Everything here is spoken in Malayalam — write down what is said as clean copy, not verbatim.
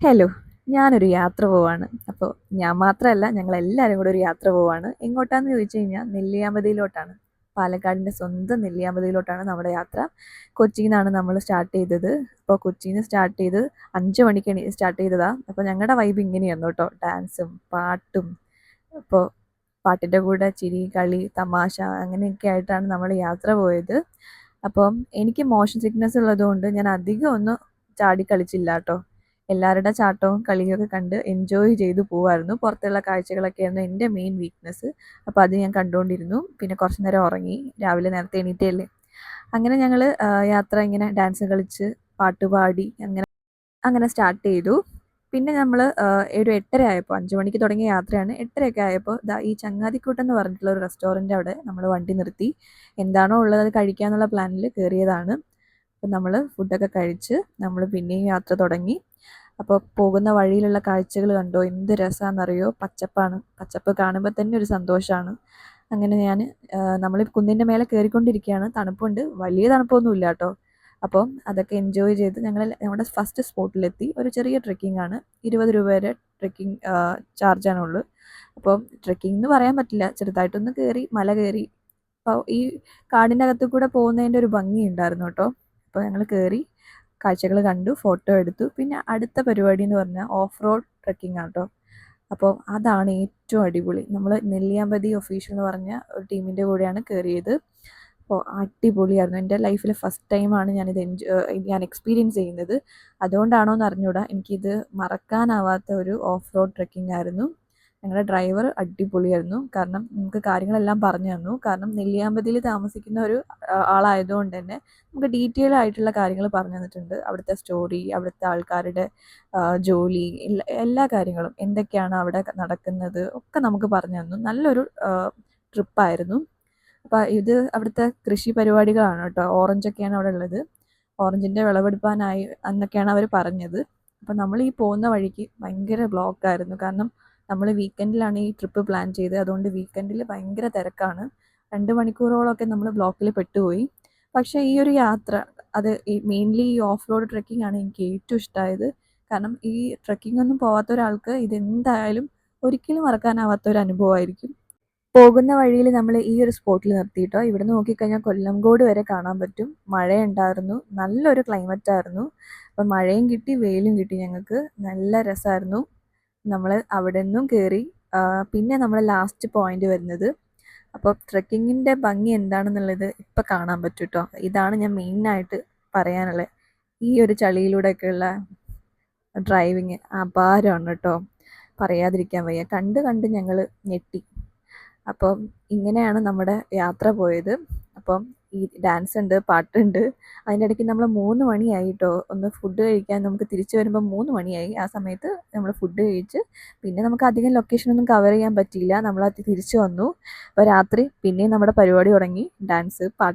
ഹലോ, ഞാനൊരു യാത്ര പോവാണ്. അപ്പോൾ ഞാൻ മാത്രമല്ല ഞങ്ങളെല്ലാവരും കൂടെ ഒരു യാത്ര പോവാണ്. എങ്ങോട്ടാന്ന് ചോദിച്ചു കഴിഞ്ഞാൽ നെല്ലിയാമ്പതിയിലോട്ടാണ്. പാലക്കാടിൻ്റെ സ്വന്തം നെല്ലിയാമ്പതിയിലോട്ടാണ് നമ്മുടെ യാത്ര. കൊച്ചിയിൽ നിന്നാണ് നമ്മൾ സ്റ്റാർട്ട് ചെയ്തത്. അപ്പോൾ കൊച്ചിയിൽ നിന്ന് സ്റ്റാർട്ട് ചെയ്ത് 5 മണിക്ക് സ്റ്റാർട്ട് ചെയ്തതാ. അപ്പോൾ ഞങ്ങളുടെ വൈബ് ഇങ്ങനെയായിരുന്നു കേട്ടോ. ഡാൻസും പാട്ടും അപ്പോൾ പാട്ടിൻ്റെ കൂടെ ചിരി, കളി, തമാശ അങ്ങനെയൊക്കെ ആയിട്ടാണ് നമ്മൾ യാത്ര പോയത്. അപ്പം എനിക്ക് മോഷൻ സിക്നസ് ഉള്ളതുകൊണ്ട് ഞാൻ അധികം ഒന്നും ചാടി കളിച്ചില്ല കേട്ടോ. എല്ലാവരുടെ ചാട്ടവും കളിയൊക്കെ കണ്ട് എൻജോയ് ചെയ്ത് പോവായിരുന്നു. പുറത്തുള്ള കാഴ്ചകളൊക്കെയായിരുന്നു എൻ്റെ മെയിൻ വീക്ക്നെസ്. അപ്പോൾ അത് ഞാൻ കണ്ടുകൊണ്ടിരുന്നു. പിന്നെ കുറച്ച് നേരം ഉറങ്ങി. രാവിലെ നേരത്തെ എണീറ്റല്ലേ. അങ്ങനെ ഞങ്ങൾ യാത്ര ഇങ്ങനെ ഡാൻസ് കളിച്ച് പാട്ട് പാടി അങ്ങനെ അങ്ങനെ സ്റ്റാർട്ട് ചെയ്തു. പിന്നെ നമ്മൾ ഒരു 8:30 ആയപ്പോൾ 5 മണിക്ക് തുടങ്ങിയ യാത്രയാണ്. 8:30 ആയപ്പോൾ ദാ ഈ ചങ്ങാതിക്കൂട്ടം എന്ന് പറഞ്ഞിട്ടുള്ള ഒരു റെസ്റ്റോറൻറ്റ് അവിടെ നമ്മൾ വണ്ടി നിർത്തി. എന്താണോ ഉള്ളത് അത് കഴിക്കാന്നുള്ള പ്ലാനിൽ കയറിയതാണ്. അപ്പം നമ്മൾ ഫുഡൊക്കെ കഴിച്ച് നമ്മൾ പിന്നെയും യാത്ര തുടങ്ങി. അപ്പോൾ പോകുന്ന വഴിയിലുള്ള കാഴ്ചകൾ കണ്ടോ, എന്ത് രസമാണെന്നറിയോ. പച്ചപ്പാണ്. പച്ചപ്പ് കാണുമ്പോൾ തന്നെ ഒരു സന്തോഷമാണ്. അങ്ങനെ ഞാൻ നമ്മൾ കുന്നിൻ്റെ മേലെ കയറിക്കൊണ്ടിരിക്കുകയാണ്. തണുപ്പുണ്ട്. വലിയ തണുപ്പൊന്നുമില്ല കേട്ടോ. അപ്പോൾ അതൊക്കെ എൻജോയ് ചെയ്ത് ഞങ്ങൾ നമ്മുടെ ഫസ്റ്റ് സ്പോട്ടിലെത്തി. ഒരു ചെറിയ ട്രെക്കിംഗ് ആണ്. 20 രൂപ വരെ ട്രെക്കിംഗ് ചാർജാണുള്ളൂ. അപ്പോൾ ട്രെക്കിംഗ് എന്ന് പറയാൻ പറ്റില്ല. ചെറുതായിട്ടൊന്ന് കയറി മല കയറി. അപ്പോൾ ഈ കാടിൻ്റെ അകത്ത് കൂടെ പോകുന്നതിൻ്റെ ഒരു ഭംഗി ഉണ്ടായിരുന്നു കേട്ടോ. അപ്പോൾ ഞങ്ങൾ കയറി കാഴ്ചകൾ കണ്ടു, ഫോട്ടോ എടുത്തു. പിന്നെ അടുത്ത പരിപാടി എന്ന് പറഞ്ഞാൽ ഓഫ് റോഡ് ട്രെക്കിംഗ് ആണ് കേട്ടോ. അപ്പോൾ അതാണ് ഏറ്റവും അടിപൊളി. നമ്മൾ നെല്ലിയാമ്പതി ഒഫീഷ്യൽ എന്ന് പറഞ്ഞ ഒരു ടീമിൻ്റെ കൂടെയാണ് കയറിയത്. അപ്പോൾ അടിപൊളിയായിരുന്നു. എൻ്റെ ലൈഫിൽ ഫസ്റ്റ് ടൈമാണ് ഞാൻ എക്സ്പീരിയൻസ് ചെയ്യുന്നത്. അതുകൊണ്ടാണോ എന്ന് അറിഞ്ഞൂടാ, എനിക്കിത് മറക്കാനാവാത്ത ഒരു ഓഫ് റോഡ് ട്രെക്കിംഗ് ആയിരുന്നു. ഞങ്ങളുടെ ഡ്രൈവർ അടിപൊളിയായിരുന്നു. കാരണം നമുക്ക് കാര്യങ്ങളെല്ലാം പറഞ്ഞു തന്നു. കാരണം നെല്ലിയാമ്പതിയിൽ താമസിക്കുന്ന ഒരു ആളായതുകൊണ്ട് തന്നെ നമുക്ക് ഡീറ്റെയിൽ ആയിട്ടുള്ള കാര്യങ്ങൾ പറഞ്ഞു തന്നിട്ടുണ്ട്. അവിടുത്തെ സ്റ്റോറി, അവിടുത്തെ ആൾക്കാരുടെ ജോലി, എല്ലാ കാര്യങ്ങളും എന്തൊക്കെയാണ് അവിടെ നടക്കുന്നത് ഒക്കെ നമുക്ക് പറഞ്ഞു തന്നു. നല്ലൊരു ട്രിപ്പായിരുന്നു. അപ്പോൾ ഇത് അവിടുത്തെ കൃഷി പരിപാടികളാണ് കേട്ടോ. ഓറഞ്ചൊക്കെയാണ് അവിടെ ഉള്ളത്. ഓറഞ്ചിൻ്റെ വിളവെടുപ്പാനായി എന്നൊക്കെയാണ് അവർ പറഞ്ഞത്. അപ്പോൾ നമ്മൾ ഈ പോകുന്ന വഴിക്ക് ഭയങ്കര ബ്ലോക്കായിരുന്നു. കാരണം നമ്മൾ വീക്കെൻഡിലാണ് ഈ ട്രിപ്പ് പ്ലാൻ ചെയ്തത്. അതുകൊണ്ട് വീക്കെൻഡിൽ ഭയങ്കര തിരക്കാണ്. 2 മണിക്കൂറോളമൊക്കെ നമ്മൾ ബ്ലോക്കിൽ പെട്ടുപോയി. പക്ഷേ ഈ ഒരു യാത്ര അത് മെയിൻലി ഈ ഓഫ് റോഡ് ട്രെക്കിംഗ് ആണ് എനിക്ക് ഏറ്റവും ഇഷ്ടമായത്. കാരണം ഈ ട്രെക്കിംഗ് ഒന്നും പോകാത്ത ഒരാൾക്ക് ഇതെന്തായാലും ഒരിക്കലും മറക്കാനാവാത്ത ഒരു അനുഭവമായിരിക്കും. പോകുന്ന വഴിയിൽ നമ്മൾ ഈ ഒരു സ്പോട്ടിൽ നിർത്തിയിട്ടോ. ഇവിടുന്ന് നോക്കിക്കഴിഞ്ഞാൽ കൊല്ലംകോട് വരെ കാണാൻ പറ്റും. മഴയുണ്ടായിരുന്നു. നല്ലൊരു ക്ലൈമറ്റ് ആയിരുന്നു. അപ്പം മഴയും കിട്ടി വെയിലും കിട്ടി ഞങ്ങൾക്ക്. നല്ല രസമായിരുന്നു. നമ്മൾ അവിടെ നിന്നും കയറി. പിന്നെ നമ്മൾ ലാസ്റ്റ് പോയിന്റ് വരുന്നത്. അപ്പോൾ ട്രെക്കിങ്ങിൻ്റെ ഭംഗി എന്താണെന്നുള്ളത് ഇപ്പം കാണാൻ പറ്റും കേട്ടോ. ഇതാണ് ഞാൻ മെയിനായിട്ട് പറയാനുള്ളത്. ഈ ഒരു ചളിയിലൂടെയൊക്കെയുള്ള ഡ്രൈവിങ് അപാരമാണ് കേട്ടോ. പറയാതിരിക്കാൻ വയ്യ. കണ്ട് കണ്ട് ഞങ്ങൾ ഞെട്ടി. അപ്പം ഇങ്ങനെയാണ് നമ്മുടെ യാത്ര പോയത്. അപ്പം ഈ ഡാൻസ് ഉണ്ട്, പാട്ടുണ്ട്. അതിൻ്റെ ഇടയ്ക്ക് നമ്മൾ 3 മണിയായി കേട്ടോ. ഒന്ന് ഫുഡ് കഴിക്കാൻ നമുക്ക് തിരിച്ച് വരുമ്പോൾ 3 മണിയായി. ആ സമയത്ത് നമ്മൾ ഫുഡ് കഴിച്ച് പിന്നെ നമുക്ക് അധികം ലൊക്കേഷനൊന്നും കവർ ചെയ്യാൻ പറ്റിയില്ല. നമ്മളത് തിരിച്ചു വന്നു. അപ്പോൾ രാത്രി പിന്നെയും നമ്മുടെ പരിപാടി തുടങ്ങി. ഡാൻസ്, പാട്ട്.